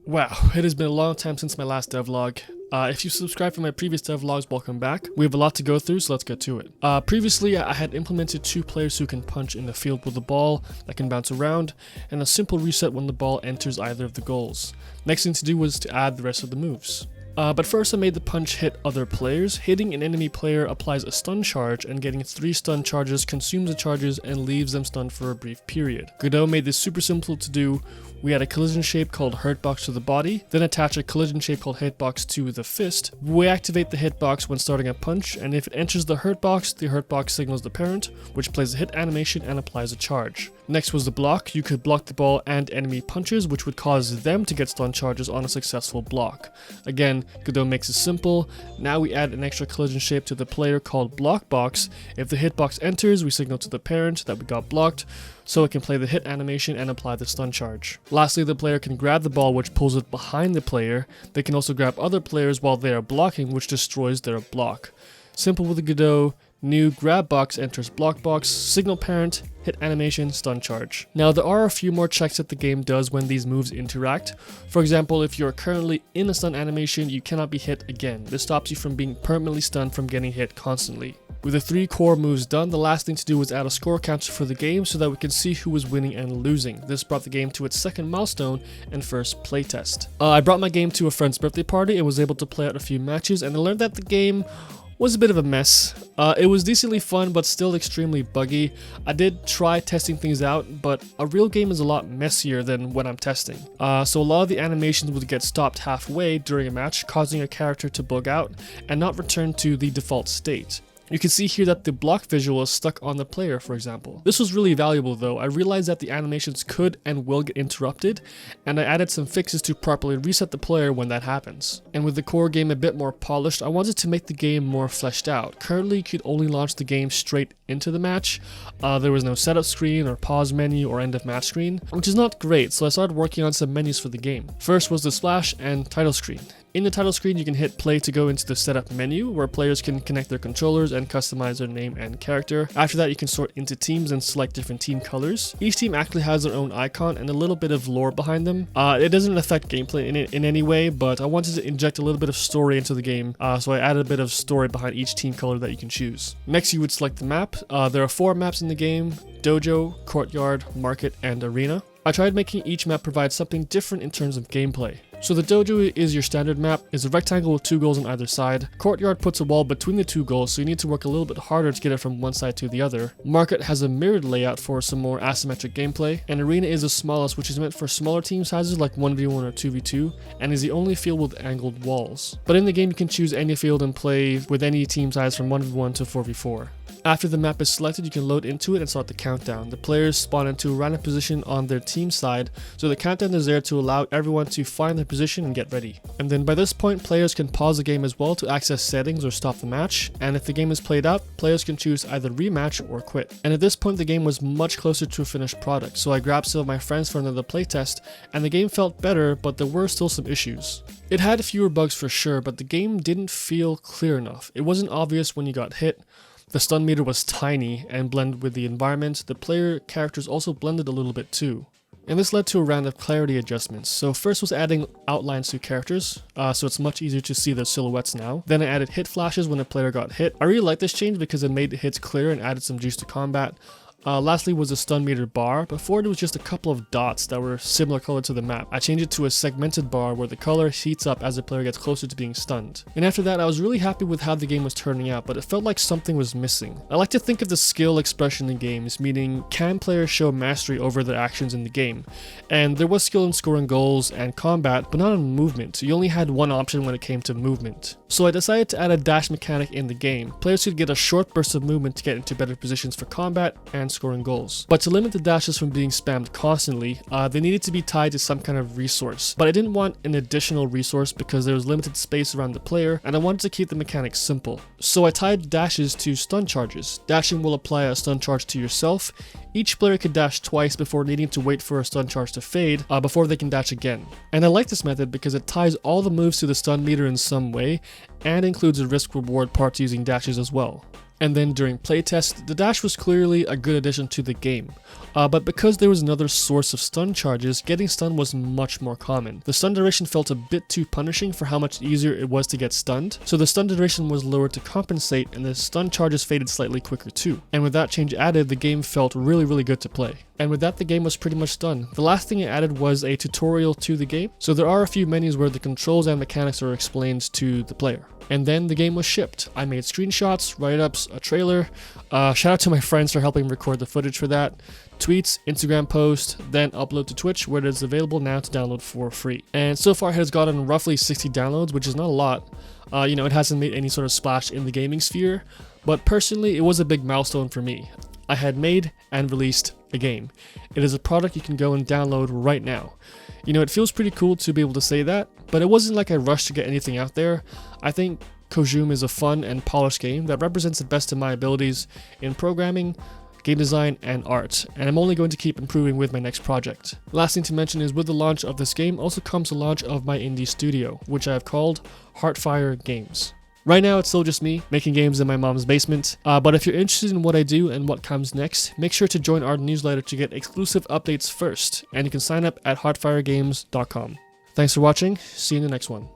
Wow, it has been a long time since my last devlog. If you subscribed from my previous devlogs, welcome back. We have a lot to go through, so let's get to it. Previously, I had implemented 2 players who can punch in the field with a ball that can bounce around, and a simple reset when the ball enters either of the goals. Next thing to do was to add the rest of the moves. But first I made the punch hit other players. Hitting an enemy player applies a stun charge, and getting 3 stun charges consumes the charges and leaves them stunned for a brief period. Godot made this super simple to do. We had a collision shape called Hurtbox to the body, then attach a collision shape called Hitbox to the fist. We activate the Hitbox when starting a punch, and if it enters the Hurtbox signals the parent, which plays a hit animation and applies a charge. Next was the block. You could block the ball and enemy punches, which would cause them to get stun charges on a successful block. Again, Godot makes it simple. Now we add an extra collision shape to the player called Blockbox. If the Hitbox enters, we signal to the parent that we got blocked, so it can play the hit animation and apply the stun charge. Lastly, the player can grab the ball, which pulls it behind the player. They can also grab other players while they are blocking, which destroys their block. Simple with the Godot. New grab box enters block box, signal parent, hit animation, stun charge. Now there are a few more checks that the game does when these moves interact. For example, if you're currently in a stun animation, you cannot be hit again. This stops you from being permanently stunned from getting hit constantly. With the 3 core moves done, the last thing to do was add a score counter for the game so that we can see who was winning and losing. This brought the game to its second milestone and first playtest. I brought my game to a friend's birthday party and was able to play out a few matches, and I learned that the game was a bit of a mess. It was decently fun but still extremely buggy. I did try testing things out, but a real game is a lot messier than when I'm testing. So a lot of the animations would get stopped halfway during a match, causing a character to bug out and not return to the default state. You can see here that the block visual is stuck on the player, for example. This was really valuable though. I realized that the animations could and will get interrupted, and I added some fixes to properly reset the player when that happens. And with the core game a bit more polished, I wanted to make the game more fleshed out. Currently, you could only launch the game straight into the match. There was no setup screen or pause menu or end of match screen, which is not great, so I started working on some menus for the game. First was the splash and title screen. In the title screen, you can hit play to go into the setup menu, where players can connect their controllers and customize their name and character. After that, you can sort into teams and select different team colors. Each team actually has their own icon and a little bit of lore behind them. It doesn't affect gameplay in any way, but I wanted to inject a little bit of story into the game, so I added a bit of story behind each team color that you can choose. Next, you would select the map. There are 4 maps in the game: Dojo, Courtyard, Market, and Arena. I tried making each map provide something different in terms of gameplay. So the Dojo is your standard map, is a rectangle with 2 goals on either side. Courtyard puts a wall between the 2 goals, so you need to work a little bit harder to get it from one side to the other. Market has a mirrored layout for some more asymmetric gameplay, and Arena is the smallest, which is meant for smaller team sizes like 1v1 or 2v2, and is the only field with angled walls. But in the game you can choose any field and play with any team size from 1v1 to 4v4. After the map is selected, you can load into it and start the countdown. The players spawn into a random position on their team side, so the countdown is there to allow everyone to find their position and get ready. And then by this point, players can pause the game as well to access settings or stop the match, and if the game is played out, players can choose either rematch or quit. And at this point, the game was much closer to a finished product, so I grabbed some of my friends for another playtest, and the game felt better, but there were still some issues. It had fewer bugs for sure, but the game didn't feel clear enough. It wasn't obvious when you got hit. The stun meter was tiny and blended with the environment. The player characters also blended a little bit too. And this led to a round of clarity adjustments. So first was adding outlines to characters, so it's much easier to see their silhouettes now. Then I added hit flashes when a player got hit. I really like this change because it made the hits clear and added some juice to combat. Lastly was the stun meter bar. Before it was just a couple of dots that were similar color to the map. I changed it to a segmented bar where the color heats up as the player gets closer to being stunned. And after that, I was really happy with how the game was turning out, but it felt like something was missing. I like to think of the skill expression in games, meaning can players show mastery over their actions in the game? And there was skill in scoring goals and combat, but not in movement. You only had one option when it came to movement. So I decided to add a dash mechanic in the game. Players could get a short burst of movement to get into better positions for combat and scoring goals. But to limit the dashes from being spammed constantly, they needed to be tied to some kind of resource. But I didn't want an additional resource because there was limited space around the player, and I wanted to keep the mechanics simple. So I tied dashes to stun charges. Dashing will apply a stun charge to yourself. Each player could dash twice before needing to wait for a stun charge to fade before they can dash again. And I like this method because it ties all the moves to the stun meter in some way and includes a risk reward part using dashes as well. And then during playtest, the dash was clearly a good addition to the game. But because there was another source of stun charges, getting stunned was much more common. The stun duration felt a bit too punishing for how much easier it was to get stunned, so the stun duration was lowered to compensate, and the stun charges faded slightly quicker too. And with that change added, the game felt really good to play. And with that, the game was pretty much done. The last thing it added was a tutorial to the game, so there are a few menus where the controls and mechanics are explained to the player. And then the game was shipped. I made screenshots, write-ups, a trailer. Shout out to my friends for helping record the footage for that. Tweets, Instagram post, then upload to Twitch, where it is available now to download for free. And so far it has gotten roughly 60 downloads, which is not a lot. It hasn't made any sort of splash in the gaming sphere, but personally it was a big milestone for me. I had made and released a game. It is a product you can go and download right now. It feels pretty cool to be able to say that, but it wasn't like I rushed to get anything out there. I think Kojum is a fun and polished game that represents the best of my abilities in programming, game design, and art, and I'm only going to keep improving with my next project. Last thing to mention is with the launch of this game also comes the launch of my indie studio, which I have called Heartfire Games. Right now it's still just me making games in my mom's basement, but if you're interested in what I do and what comes next, make sure to join our newsletter to get exclusive updates first, and you can sign up at heartfiregames.com. Thanks for watching, see you in the next one.